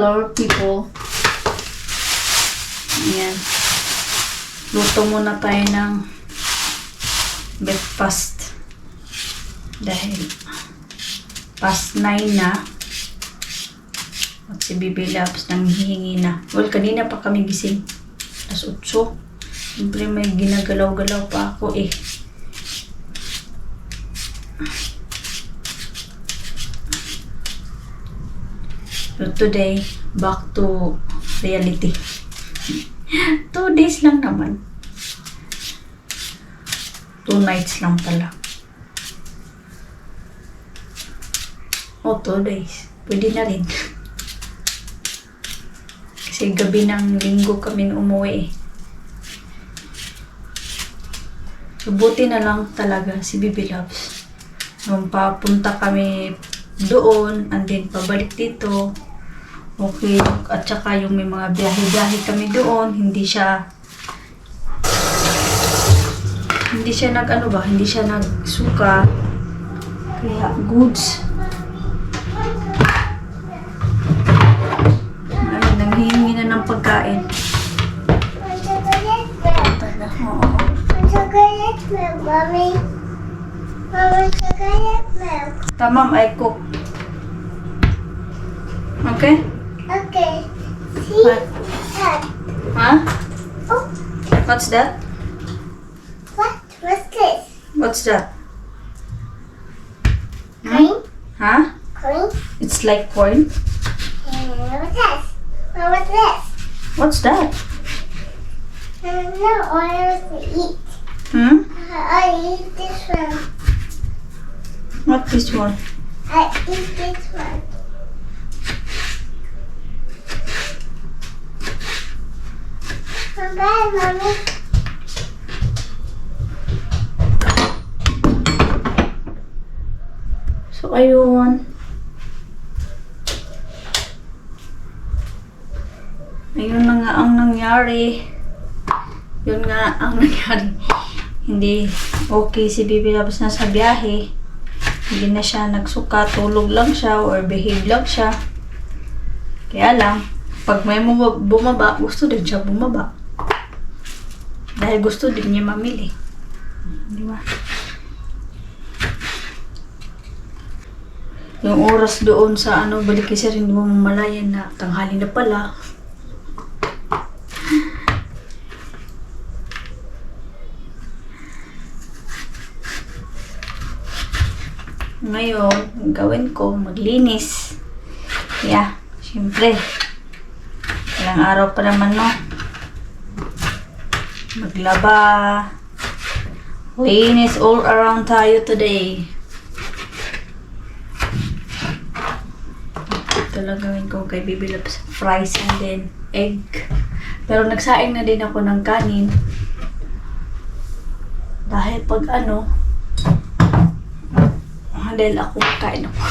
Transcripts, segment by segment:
lot of people. Ayan. Luto muna tayo ng breakfast. Dahil past 9 na. At si Bibi Labs nang hihingi na. Well, kanina pa kami gising. Alas 8. Siyempre may ginagalaw-galaw pa ako eh. So today, back to reality. 2 days lang naman. 2 nights lang pala. O, 2 days. Pwede na rin. Kasi gabi ng linggo kami umuwi eh. So, buti na lang talaga si Bibi Loves. Nung papunta kami doon, and then pabalik dito, okay. At saka yung may mga biyahe-biyahe kami doon, hindi siya hindi siya nagsuka. Kaya goods. Ayun, nanghihingi na ng pagkain. Chocolate milk, mommy. Mama, chocolate milk. Tamam, I cook. Okay? Okay. See What? that? Huh? Oh, What's that? what? What's this? What's that? Coin? Huh? Coin? It's like corn. And what's this? Mom, what's this? What's that? No, I want to eat. Hmm? I eat this one. What this one? I eat this one. Bye, mommy. So, ayun. Ayun na nga ang nangyari. Yun nga ang nangyari. Hindi okay si Bibi Labs na sa biyahe. Hindi na siya nagsuka. Tulog lang siya or behave lang siya. Kaya lang, pag may bumaba, gusto din siya bumaba. Dahil gusto din niya mamili. Di ba? Yung oras doon sa balik kasi rin mo mamalayan na tanghali na pala. Ngayon, gawin ko, maglinis. Yeah, syempre. Ilang araw pa naman, no? Maglaba. Linis all around tayo today. Ito lang gawin ko kay Bibi Labs. Fries and then egg. Pero nagsaing na din ako ng kanin. Dahil pag dahil ako kain ako.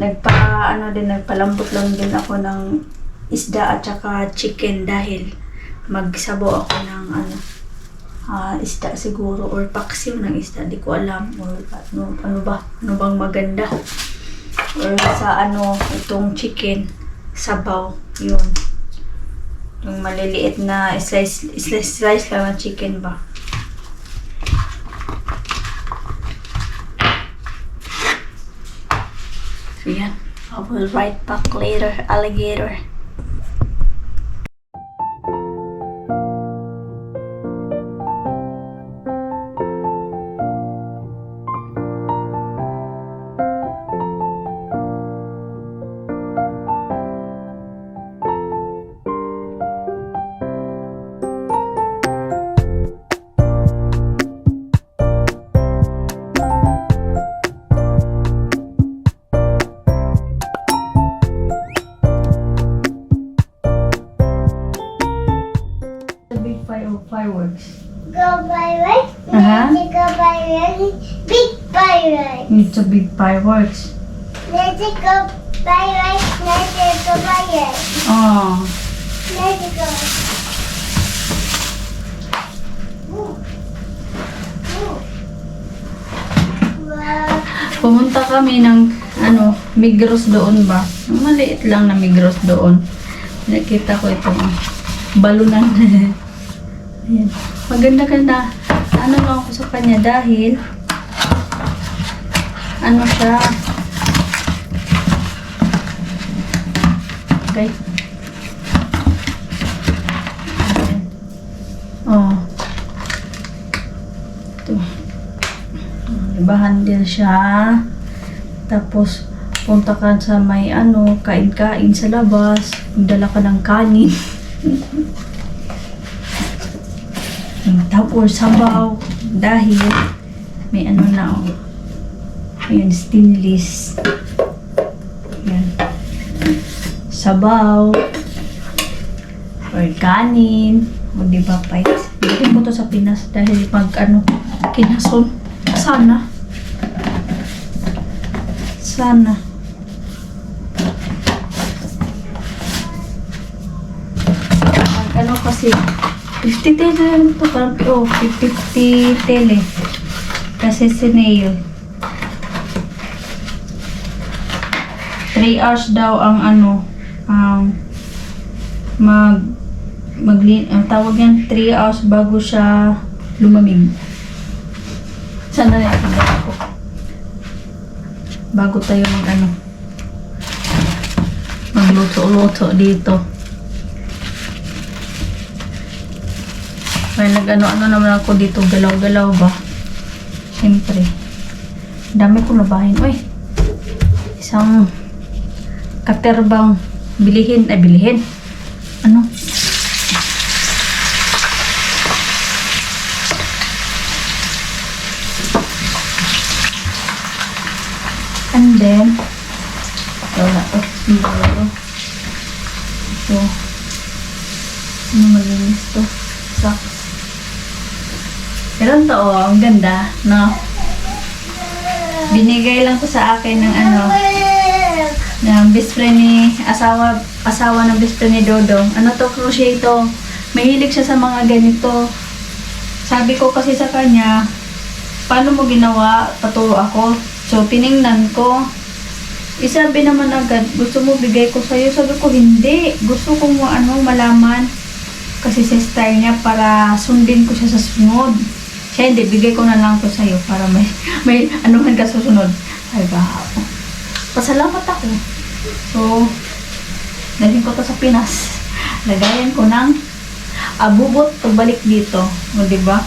Nagpalambot lang din ako ng isda at saka chicken dahil magsabaw ako ng isda siguro or paksiw ng isda, di ko alam or ano bang maganda or sa itong chicken sabaw yun, yung maliliit na slice lang ng chicken ba. So yan, I will write back later, alligator. Fireworks. Go by right. Uh-huh. Let's go by really big fireworks. It's a big fireworks. Let's go by right. Let's go by right. Oh. Let's go. Wow. Pumunta kami ng Migros doon ba? Ang maliit lang na Migros doon. Nakita ko itong balunan. Ayan. Maganda-ganda. Ano lang ako sa kanya dahil ano siya. Okay. Ayan. Oh. Ito. Iba-handle siya. Tapos, punta ka sa may ano, kain-kain sa labas. Magdala ka ng kanin. Tapos, sabaw. Dahil, may ano na, oh. Ayan, stainless. Ayan. Sabaw. Or kanin. O, diba, Pites? Bilhin ko to sa Pinas dahil pag, ano, kinason. Sana. Sana. Ano kasi, 50 tele lang ito. Parang, 50 tele. Kasi sinale. 3 hours daw ang ano, ang tawag yan, 3 hours bago siya lumamig. Sana na yung ako. Bago tayo magluto-luto dito. May nag-ano naman ako dito, galaw-galaw ba? Siyempre. Dami ko labahin. Uy! Isang katerbang bilihin. Ano? And then, wala to. Ito. Ano malinis to? Socks. Pero ito, ang ganda, no? Binigay lang to sa akin ng ano, ng best friend ni, asawa ng best friend ni Dodong. Ano to, crochet to. Mahilig siya sa mga ganito. Sabi ko kasi sa kanya, paano mo ginawa? Paturo ako. So, tiningnan ko. Isabi naman agad, gusto mo bigay ko sa'yo? Sabi ko, hindi. Gusto kong malaman. Kasi sa style niya, para sundin ko siya sa sunod. Siya, hindi. Bigay ko na lang to sa'yo para may anuhan ka sa sunod. Ay, ba? Pasalamat ako. So, dalhin ko to sa Pinas. Lagayan ko ng abubot pagbalik dito. O, diba?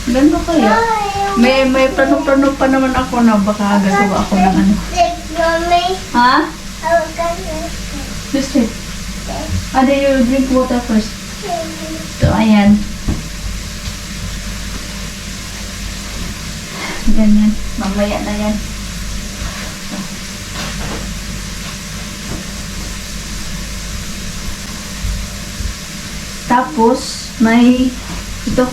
Ganda kaya. May plano-plano pa naman ako na baka gagawa ako ng ano. Ha? Just it. Then you drink water first. So, ayan. Ganyan. Mamaya na yan. Tapos, may ito.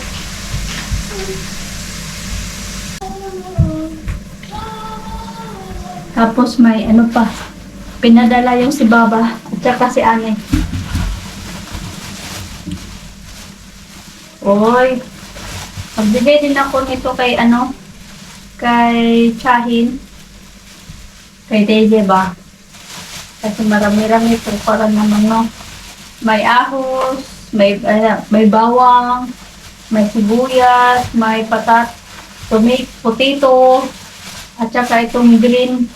Tapos may ano pa. Pinadala yung si Baba at saka si Ane. Oy. Pagbigay din ako nito kay ano, kay Chahin. Kay Deje ba? Kasi marami-rami ito para naman, no. May ahos, may bawang, may sibuyas, may potato, at saka itong green,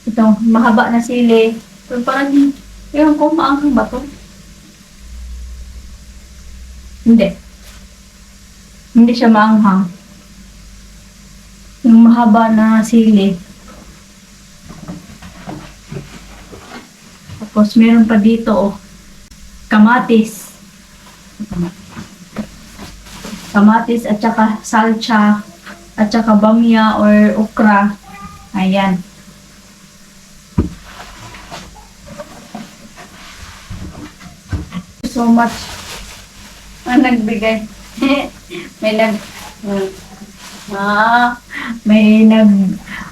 itong mahaba na sili. So, parang, yun ko, maanghang ba to? Hindi. Hindi siya maanghang. Yung mahaba na sili. Tapos, meron pa dito, oh, kamatis. Kamatis at saka salsa at saka bamya or okra. Ayan. So much. Ang nagbigay.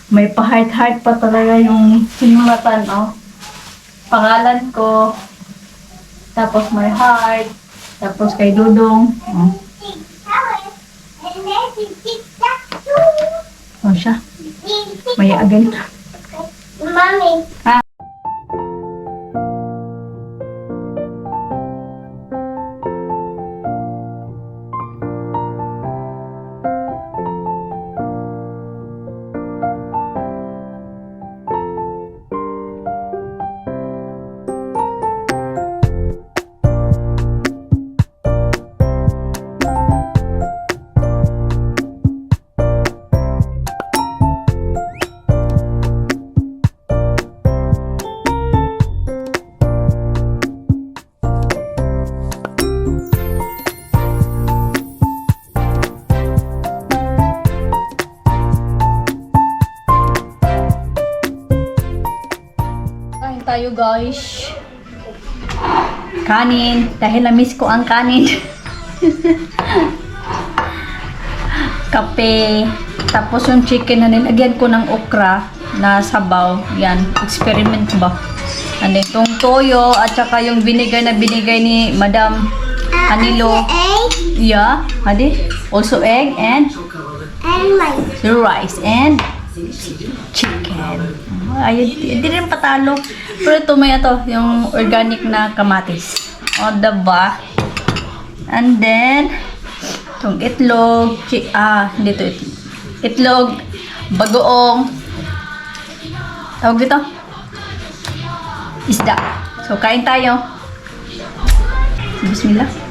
may pa-heart pa talaga yung sinulatan, oh. Pangalan ko. Tapos may heart. Tapos kay Dudong. Oh. Oh siya. Maya agad. Mommy. Ah. Kain tayo guys. Kanin. Dahil na-miss ko ang kanin. Kape. Tapos yung chicken na nilagyan ko ng okra na sabaw. Yan. Experiment ba? Ano itong toyo at saka yung vinegar na binigay ni Madam Anilo. Egg Yeah. Hadi. Also egg and and rice. rice and chicken. Ayun, hindi rin patalo. Pero ito may ito, yung organic na kamatis. O, diba? And then, itong itlog, dito itlog, bagoong, tawag dito, isda. So, kain tayo. Bismillah.